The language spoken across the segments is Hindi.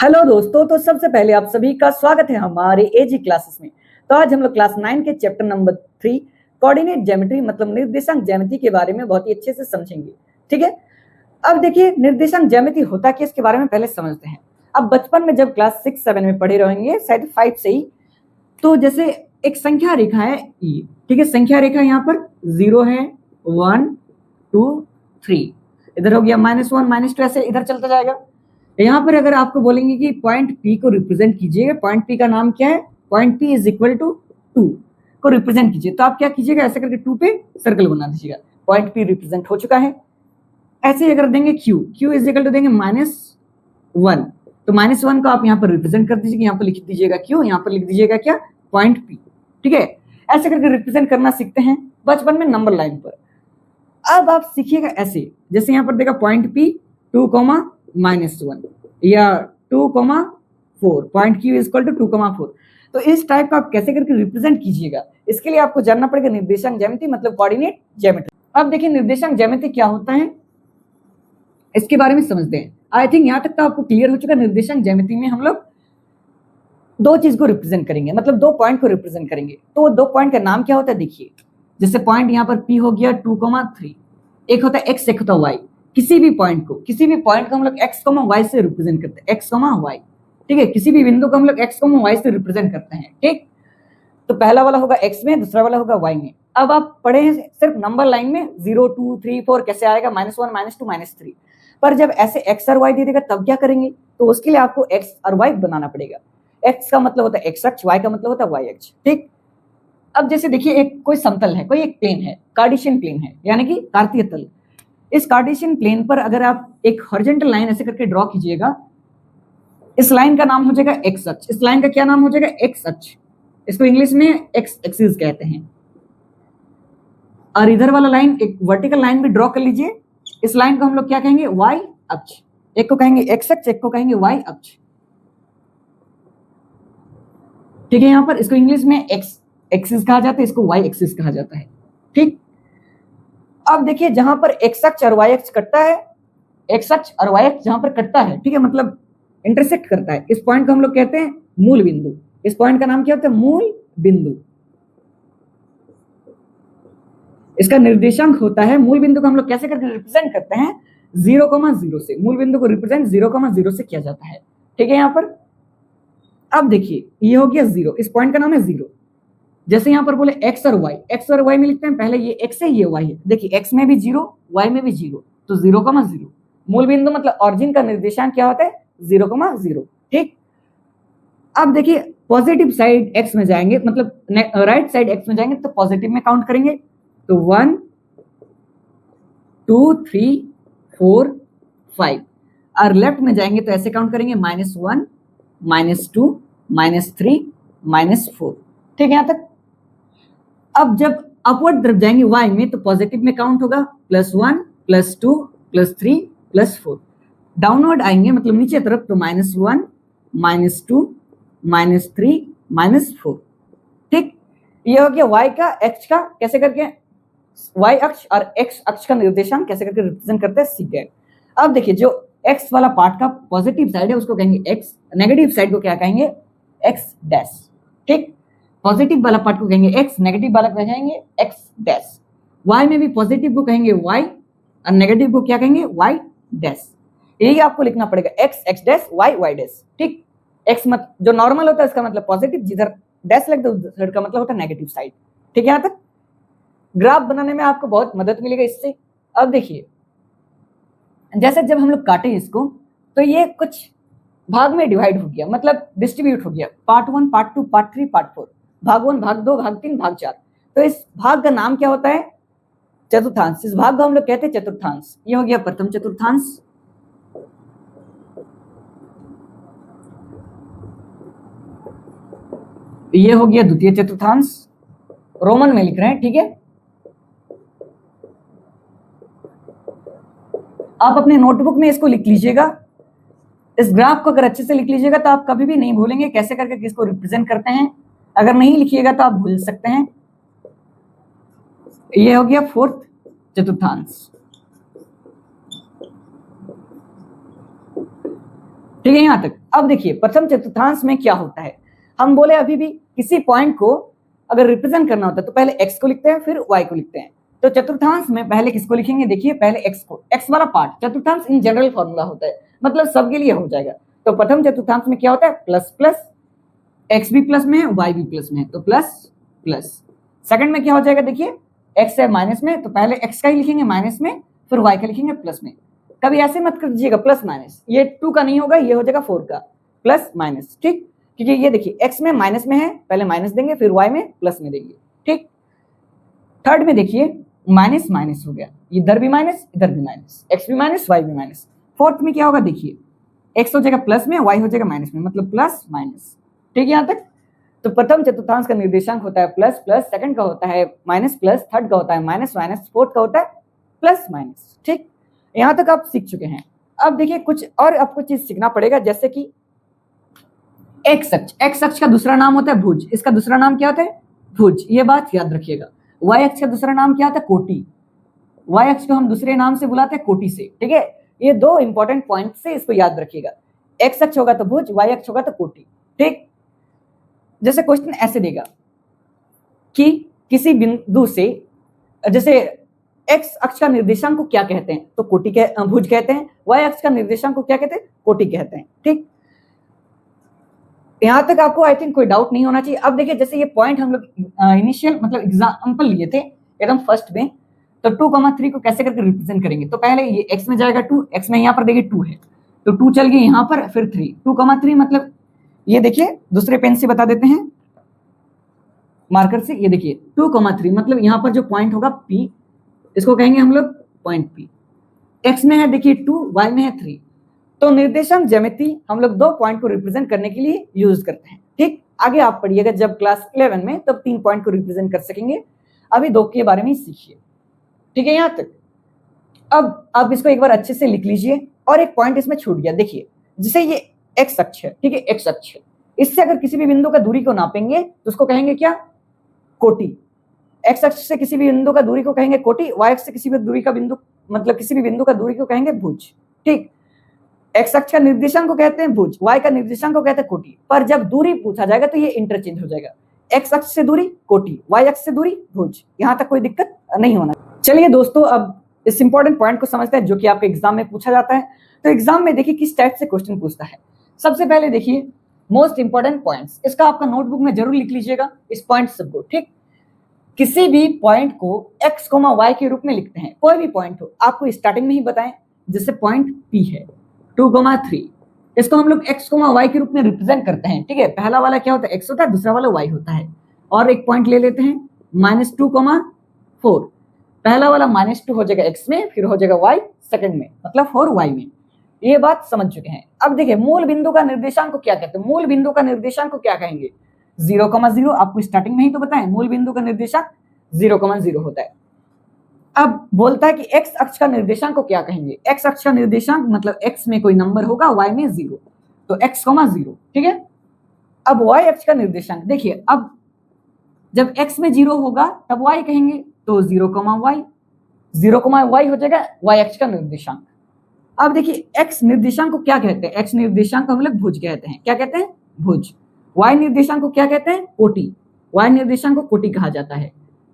हेलो दोस्तों, तो सबसे पहले आप सभी का स्वागत है हमारे एजी क्लासेस में। तो आज हम लोग क्लास 9 के चैप्टर नंबर 3 कोऑर्डिनेट ज्योमेट्री मतलब निर्देशांक ज्यामिति के बारे में बहुत ही अच्छे से समझेंगे। ठीक है, अब देखिए निर्देशांक ज्यामिति होता क्या, इसके बारे में पहले समझते हैं। अब बचपन में जब क्लास 6-7 में पढ़े रहेंगे, शायद 5 से ही, तो जैसे एक संख्या रेखा है ई, ठीक है, संख्या रेखा यहाँ पर 0 है, 1 2 3, इधर हो गया -1 -2, ऐसे इधर चलता जाएगा। यहाँ पर अगर आपको बोलेंगे कि पॉइंट पी को रिप्रेजेंट कीजिएगा, पॉइंट पी का नाम क्या है, point P is equal to 2 को रिप्रेजेंट कीजिए, तो आप क्या कीजिएगा, ऐसे करके 2 पे सर्कल बना दीजिएगा। पॉइंट पी रिप्रेजेंट हो चुका है। ऐसे ही अगर देंगे क्यू इज इक्वल टू देंगे -1, तो -1 को आप यहाँ पर रिप्रेजेंट कर दीजिए, यहाँ पर लिख दीजिएगा क्यू, यहाँ पर लिख दीजिएगा क्या, पॉइंट पी। ठीक है, ऐसे करके रिप्रेजेंट करना सीखते हैं बचपन में नंबर लाइन पर। अब आप सीखिएगा ऐसे, जैसे यहाँ पर देखा पॉइंट पी 2, -1 या 2, 4, point Q is equal to 2, 4। तो इस टाइप का आप कैसे करके रिप्रेजेंट कीजिएगा, इसके लिए आपको जानना पड़ेगा निर्देशांक ज्यामिति मतलब कोऑर्डिनेट ज्योमेट्री। अब देखिए निर्देशांक ज्यामिति क्या होता है, इसके बारे में समझते हैं। आई थिंक यहाँ तक तो आपको क्लियर हो चुका। निर्देशांक ज्यामिति में हम लोग दो चीज को रिप्रेजेंट करेंगे, मतलब दो पॉइंट को रिप्रेजेंट करेंगे। तो दो पॉइंट का नाम क्या होता है, देखिए जैसे पॉइंट यहाँ पर P हो गया 2, 3, एक होता है x, एक होता है y। किसी भी पॉइंट को हम लोग x, y से रिप्रेजेंट करते हैं, x, y। ठीक है, किसी भी बिंदु को हम लोग x, y से रिप्रेजेंट करते हैं। ठीक, तो पहला वाला होगा x में, दूसरा वाला होगा y में। अब आप पढ़े हैं सिर्फ नंबर लाइन में 0 2 3 4 कैसे आएगा, -1 -2 -3, पर जब ऐसे x और y दे देगा तब क्या करेंगे, तो उसके लिए आपको x और y बनाना पड़ेगा। x का मतलब होता है x अक्ष, y का मतलब होता है y अक्ष। ठीक, अब जैसे देखिए एक कोई समतल है, कोई एक प्लेन है, कार्टेशियन प्लेन है, यानी कि कार्तीय तल। इस कार्टेशियन प्लेन पर अगर आप एक हॉरिजॉन्टल लाइन ऐसे करके ड्रॉ कीजिएगा, इस लाइन का नाम हो जाएगा एक्स अक्ष। इस लाइन का क्या नाम हो जाएगा, एक्स अक्ष। इसको इंग्लिश में एक्स एक्सिस कहते हैं। और इधर वाला लाइन एक वर्टिकल लाइन भी ड्रॉ कर लीजिए, इस लाइन को हम लोग क्या कहेंगे, वाई अक्ष। एक को कहेंगे एक्स अक्ष, एक को कहेंगे वाई अक्ष। ठीक है, यहां पर इसको इंग्लिश में एक्स एक्सिस कहा जाता है, इसको वाई एक्सिस कहा जाता है। ठीक, अब देखिए जहां पर एक्स अक्ष और वाई अक्ष कटता है, एक्स अक्ष और वाई अक्ष जहां पर कटता है, ठीक है, मतलब इंटरसेक्ट करता है, इस पॉइंट को हम लोग कहते हैं मूल बिंदु। इस पॉइंट का नाम क्या होता है, मूल बिंदु। इसका निर्देशांक होता है, मूल बिंदु को हम लोग कैसे करके रिप्रेजेंट करते हैं, 0,0 से। मूल बिंदु को रिप्रेजेंट 0,0 से किया जाता है। ठीक है, यहां पर अब देखिए ये हो गया 0, इस पॉइंट का नाम है 0। जैसे यहां पर बोले x और y में लिखते हैं, पहले ये x है ये y है। देखिए x में भी 0, y में भी 0, तो 0,0। मूल बिंदु मतलब ऑरिजिन का निर्देशांक क्या होता है, 0,0। ठीक, अब देखिए पॉजिटिव साइड x में जाएंगे, मतलब राइट साइड x में जाएंगे तो पॉजिटिव में काउंट करेंगे, तो 1 2 3 4 5। और लेफ्ट में जाएंगे तो ऐसे काउंट करेंगे, -1 -2 -3 -4। ठीक है, यहां तक। अब जब अपवर्ड तरफ जाएंगे y में तो पॉजिटिव में काउंट होगा, +1 +2 +3 +4। डाउनवर्ड आएंगे मतलब नीचे तरफ तो -1 -2 -3 -4। ठीक, ये हो गया y का, x का कैसे करके, y अक्ष और x अक्ष का निर्देशांक कैसे करके रिप्रेजेंट करते हैं, सीख गए। अब देखिए जो x वाला पार्ट का पॉजिटिव साइड है उसको कहेंगे x, नेगेटिव साइड को क्या कहेंगे, x डैश। ठीक, पॉजिटिव वाला पार्ट को कहेंगे x, नेगेटिव वाला को कहेंगे x डैश। y में भी पॉजिटिव को कहेंगे y और नेगेटिव को क्या कहेंगे, y डैश। यही आपको लिखना पड़ेगा, x x dash y y dash. ठीक, x मत जो नॉर्मल होता है इसका मतलब पॉजिटिव, जिधर डैश लगता है उधर का मतलब होता है नेगेटिव साइड। ठीक है, यहां तक। ग्राफ बनाने में आपको बहुत मदद मिलेगा इससे। अब देखिए जैसे जब हम लोग काटे इसको तो ये कुछ भाग में डिवाइड हो गया, मतलब डिस्ट्रीब्यूट हो गया, पार्ट 1 पार्ट 2 पार्ट 3 पार्ट 4, भाग 1 भाग 2 भाग 3 भाग 4। तो इस भाग का नाम क्या होता है, चतुर्थांश। इस भाग को हम लोग कहते हैं चतुर्थांश। ये हो गया प्रथम चतुर्थांश, ये हो गया द्वितीय चतुर्थांश, रोमन में लिख रहे हैं। ठीक है, आप अपने नोटबुक में इसको लिख लीजिएगा। इस ग्राफ को अगर अच्छे से लिख लीजिएगा तो आप कभी भी नहीं भूलेंगे कैसे करके किसको रिप्रेजेंट करते हैं। अगर नहीं लिखिएगा तो आप भूल सकते हैं। ये हो गया फोर्थ चतुर्थांश। ठीक है यहाँ तक। अब देखिए प्रथम चतुर्थांश में क्या होता है, हम बोले अभी भी किसी पॉइंट को अगर रिप्रेजेंट करना होता है तो पहले x को लिखते हैं फिर y को लिखते हैं। तो चतुर्थांश में पहले किसको लिखेंगे, देखिए पहले x को, x वाला पार्ट चतुर्थांश इन जनरल फॉर्मूला होता है, मतलब सबके लिए हो जाएगा। तो प्रथम चतुर्थांश में क्या होता है, प्लस प्लस, x भी प्लस में है y भी प्लस में है तो प्लस प्लस। सेकंड में क्या हो जाएगा, देखिए x है माइनस में तो पहले x का ही लिखेंगे माइनस में फिर y का लिखेंगे प्लस में। कभी ऐसे मत कर दीजिएगा प्लस माइनस, ये 2 का नहीं होगा, ये हो जाएगा 4 का प्लस माइनस, ठीक। क्योंकि ये देखिए x में माइनस में है, पहले माइनस देंगे फिर y में प्लस में देंगे, ठीक। थर्ड में देखिए माइनस माइनस हो गया, इधर भी माइनस इधर भी माइनस, x भी माइनस y भी माइनस। फोर्थ में क्या होगा, देखिए x हो जाएगा प्लस में y हो जाएगा माइनस में, मतलब प्लस माइनस, ठीक है यहाँ तक। तो प्रथम चतुर्थांश का निर्देशांक होता है प्लस प्लस, सेकंड का होता है माइनस प्लस, थर्ड का होता है माइनस माइनस, फोर्थ का होता है प्लस माइनस, ठीक। यहाँ तक आप सीख चुके हैं। अब देखिए कुछ और आपको चीज सीखना पड़ेगा, जैसे कि एक्स अक्ष, एक्स अक्ष का दूसरा नाम होता है भुज, इसका दूसरा नाम क्या होता है, भुज, ये बात याद रखिएगा। वाई अक्ष का दूसरा नाम क्या होता है, कोटि, वाई अक्ष को हम दूसरे नाम से बुलाते हैं कोटि से, ठीक है। ये दो इंपॉर्टेंट पॉइंट से इसको याद रखिएगा, एक्स अक्ष होगा तो भुज, वाई अक्ष होगा तो कोटि, ठीक। जैसे क्वेश्चन ऐसे देगा कि किसी बिंदु से, जैसे एक्स अक्ष का निर्देशांक को क्या कहते हैं, तो कोटि भुज कहते हैं, वाई अक्ष का निर्देशांक को क्या कहते हैं, कोटि कहते हैं, ठीक। यहां तक आपको आई थिंक कोई डाउट नहीं होना चाहिए। अब देखिए जैसे ये पॉइंट हम लोग इनिशियल मतलब एग्जांपल लिए थे एकदम फर्स्ट में, तो 2,3 को कैसे करके रिप्रेजेंट करेंगे, तो पहले ये x में जाएगा 2, x में यहाँ पर देखिए 2 है तो 2 चल गए यहाँ पर, फिर 3, 2,3 मतलब ये देखिए दूसरे पेन से बता देते हैं मार्कर से, ये देखिए 2,3 मतलब यहाँ पर जो पॉइंट होगा P, इसको कहेंगे हम लोग पॉइंट P। x में है देखिए 2, y में है 3, तो निर्देशांक ज्यामिति हम लोग दो पॉइंट को रिप्रेजेंट करने के लिए यूज करते हैं, ठीक। आगे आप पढ़िएगा जब क्लास 11 में, तब 3 पॉइंट को रिप्रेजेंट कर सकेंगे, अभी 2 के बारे में सीखिए, ठीक है यहाँ तक। अब आप इसको एक बार अच्छे से लिख लीजिए, और एक पॉइंट इसमें छूट गया, देखिए जैसे ये एक्स अक्ष है, ठीक है, एक्स अक्ष है, इससे अगर किसी भी बिंदु का दूरी को नापेंगे तो उसको कहेंगे क्या, कोटि। एक्स अक्ष से किसी भी बिंदु का दूरी को कहेंगे कोटि, वाई अक्ष से किसी भी दूरी का बिंदु मतलब किसी भी बिंदु का दूरी को कहेंगे भुज, ठीक। एक्स अक्ष का निर्देशांक को कहते हैं भुज, वाई का निर्देशांक को कहते हैं कोटि, पर जब दूरी पूछा जाएगा तो ये इंटरचेंज हो जाएगा, एक्स अक्ष से दूरी कोटि, वाई अक्ष से दूरी भुज, यहाँ तक कोई दिक्कत नहीं होना। चलिए दोस्तों अब इस इंपॉर्टेंट पॉइंट को समझते हैं जो कि आपके एग्जाम में पूछा जाता है। तो एग्जाम में देखिए किस टाइप से क्वेश्चन पूछता है। सबसे पहले देखिए मोस्ट इंपॉर्टेंट पॉइंट्स, इसका आपका नोटबुक में जरूर लिख लीजिएगा इस पॉइंट सबको, ठीक। किसी भी पॉइंट को x, y के रूप में लिखते हैं, कोई भी पॉइंट हो, आपको स्टार्टिंग में ही बताएं, जैसे पॉइंट P है 2,3, इसको हम लोग x, y के रूप में रिप्रेजेंट करते हैं, ठीक है। पहला वाला क्या होता है, x होता है, दूसरा वाला y होता है। और एक पॉइंट ले लेते हैं -2,4, पहला वाला -2 हो जाएगा x में, फिर हो जाएगा y सेकंड में, मतलब 4y में। ये बात समझ चुके हैं। अब देखिए मूल बिंदु का निर्देशांक को क्या कहते हैं, मूल बिंदु का निर्देशांक को क्या कहेंगे, 0,0, आपको स्टार्टिंग में ही तो बताएं, मूल बिंदु का निर्देशांक 0,0 होता है। अब बोलता है कि x अक्ष का निर्देशांक को क्या कहेंगे, x अक्ष का निर्देशांक मतलब x में कोई नंबर होगा, y में 0, तो x, 0, ठीक है। अब y अक्ष का निर्देशांक देखिए, अब जब x में 0 होगा तब y कहेंगे, तो 0,y, 0,y हो जाएगा y अक्ष का निर्देशांक। अब देखिए x निर्देशांक को क्या कहते हैं, x निर्देशांक को हम लोग भुज कहते हैं, क्या कहते हैं, भुज। y निर्देशांक को क्या कहते हैं, कोटि, y निर्देशांक को कोटि कहा जाता है,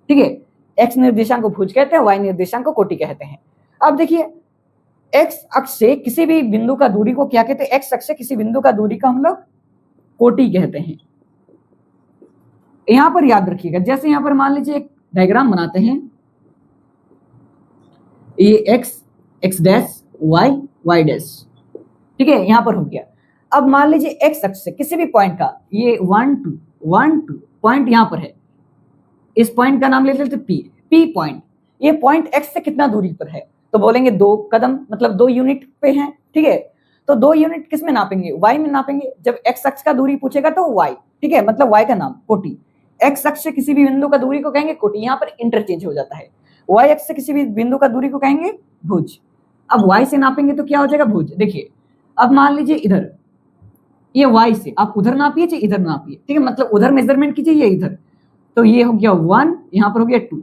ठीक है। x निर्देशांक को भुज कहते हैं, y निर्देशांक को कोटि कहते हैं। अब देखिए x अक्ष से किसी भी बिंदु का दूरी को क्या कहते हैं, x अक्ष से किसी बिंदु का दूरी को हम लोग कोटि कहते हैं। यहां पर याद रखिएगा, जैसे यहां पर मान लीजिए एक डायग्राम बनाते हैं, ये x, x dash, y, y dash, ठीक है, यहां पर हो गया। अब मान लीजिए x अक्ष से किसी भी पॉइंट का, ये 1, 2 पॉइंट यहां पर है, इस पॉइंट का नाम ले लेते P पॉइंट। ये पॉइंट x से कितना दूरी पर है, तो बोलेंगे 2 कदम, मतलब 2 यूनिट पे है, ठीक है। तो 2 यूनिट किस में नापेंगे, y में नापेंगे। जब x अक्ष का दूरी पूछेगा तो y, ठीक है, मतलब y का नाम कोटि। x अक्ष से किसी भी बिंदु का दूरी को कहेंगे कोटि, यहाँ पर इंटरचेंज हो जाता है। y अक्ष से किसी भी बिंदु का दूरी को कहेंगे भुज। अब y से नापेंगे तो क्या हो जाएगा, भुज। देखिए अब मान लीजिए इधर ये y से आप उधर नापिए चाहे इधर नापिए, ठीक है, मतलब उधर मेजरमेंट कीजिए या इधर, तो ये हो गया 1, यहाँ पर हो गया 2,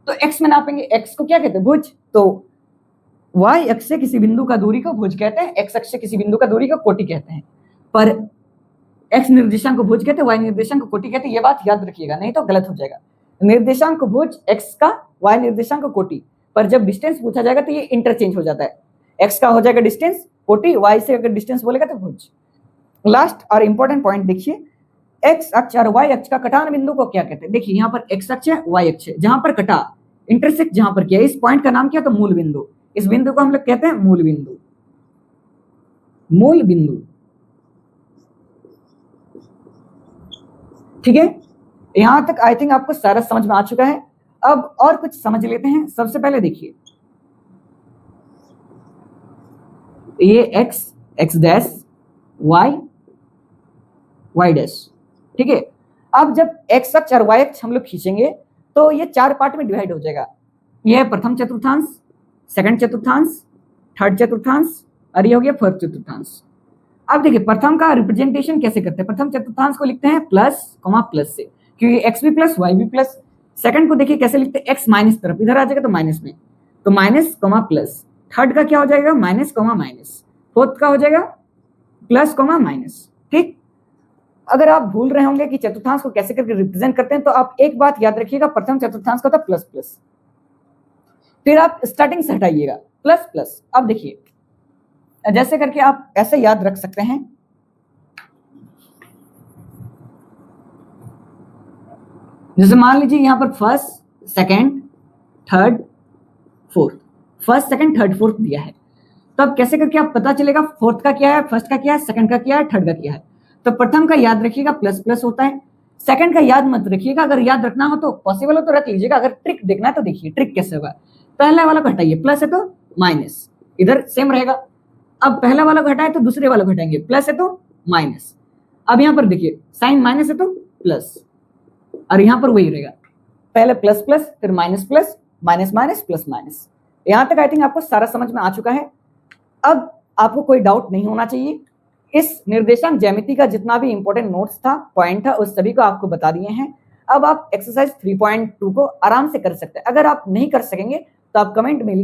तो x में नापेंगे, x को क्या कहते हैं, भुज। तो y अक्ष से किसी बिंदु का दूरी को भुज कहते हैं, x अक्ष से किसी बिंदु का दूरी को कोटि कहते हैं। पर x निर्देशांक को भुज कहते हैं, y निर्देशांक को कोटि कहते हैं। ये बात याद रखिएगा, नहीं तो गलत हो जाएगा। निर्देशांक को भुज x का, y निर्देशांक को कोटि। पर जब डिस्टेंस पूछा जाएगा तो ये इंटरचेंज हो जाता है, x का हो जाएगा डिस्टेंस कोटि, y से अगर डिस्टेंस बोलेगा तो भुज। लास्ट और इंपॉर्टेंट पॉइंट देखिए, x अक्ष और y अक्ष का कटान बिंदु को क्या कहते हैं? देखिए यहाँ पर x अक्ष है, y अक्ष है, जहां पर कटा, इंटरसेक्ट जहां पर किया, इस पॉइंट का नाम क्या? तो मूल बिंदु। इस बिंदु को हम लोग कहते हैं मूल बिंदु। मूल बिंदु, ठीक है। यहां तक आई थिंक आपको सारा समझ में आ चुका है। अब और कुछ समझ लेते हैं। सबसे पहले देखिए, ये x, x dash, y, y dash, ठीक है। अब जब x अक्ष और y अक्ष हम लोग खींचेंगे तो ये 4 पार्ट में डिवाइड हो जाएगा। ये है प्रथम चतुर्थांश, सेकंड चतुर्थांश, थर्ड चतुर्थांश और ये हो गया फोर्थ चतुर्थांश। अब देखिए प्रथम का रिप्रेजेंटेशन कैसे करते हैं? प्रथम चतुर्थांश को लिखते हैं प्लस कॉमा प्लस से, क्योंकि x भी प्लस y भी प्लस। सेकंड को देखिए कैसे लिखते हैं, x माइनस तरफ इधर आ जाएगा तो माइनस में, तो माइनस कॉमा प्लस। थर्ड का क्या हो जाएगा? Minus comma minus. फोर्थ का हो जाएगा प्लस कॉमा माइनस, ठीक। अगर आप भूल रहे होंगे कि चतुर्थांश को कैसे करके रिप्रेजेंट करते हैं तो आप एक बात याद रखिएगा, प्रथम चतुर्थांश का होता है प्लस प्लस, फिर आप स्टार्टिंग से हटाइएगा प्लस प्लस। अब देखिए जैसे करके आप ऐसे याद रख सकते हैं, जैसे मान लीजिए यहां पर first, second, third, fourth, first, second, third, fourth दिया है। तब कैसे करके आप पता चलेगा फोर्थ का क्या है, फर्स्ट का क्या है, सेकंड का क्या है, थर्ड का क्या है? तो प्रथम का याद रखिएगा प्लस प्लस होता है, सेकंड का याद मत रखिएगा। अगर याद रखना हो तो पॉसिबल हो तो रख लीजिएगा, अगर ट्रिक देखना है तो देखिए ट्रिक कैसे होगा। पहले वाला को हटाइए, प्लस है तो माइनस, इधर सेम रहेगा। अब पहला वाला को हटाए तो दूसरे वाला को हटाएंगे, प्लस है तो माइनस। अब यहाँ पर देखिए साइन माइनस है तो प्लस, और यहाँ पर वही रहेगा, पहले प्लस प्लस फिर minus plus, minus minus plus minus. यहाँ तक आई थिंक आपको सारा समझ में आ चुका है। अब आपको कोई डाउट नहीं होना चाहिए। इस निर्देशांक ज्यामिति का जितना भी इंपॉर्टेंट नोट्स था, पॉइंट था, उस सभी को आपको बता दिए हैं। अब आप एक्सरसाइज 3.2 को आराम से कर सकते हैं। अगर आप नहीं कर सकेंगे तो आप कमेंट में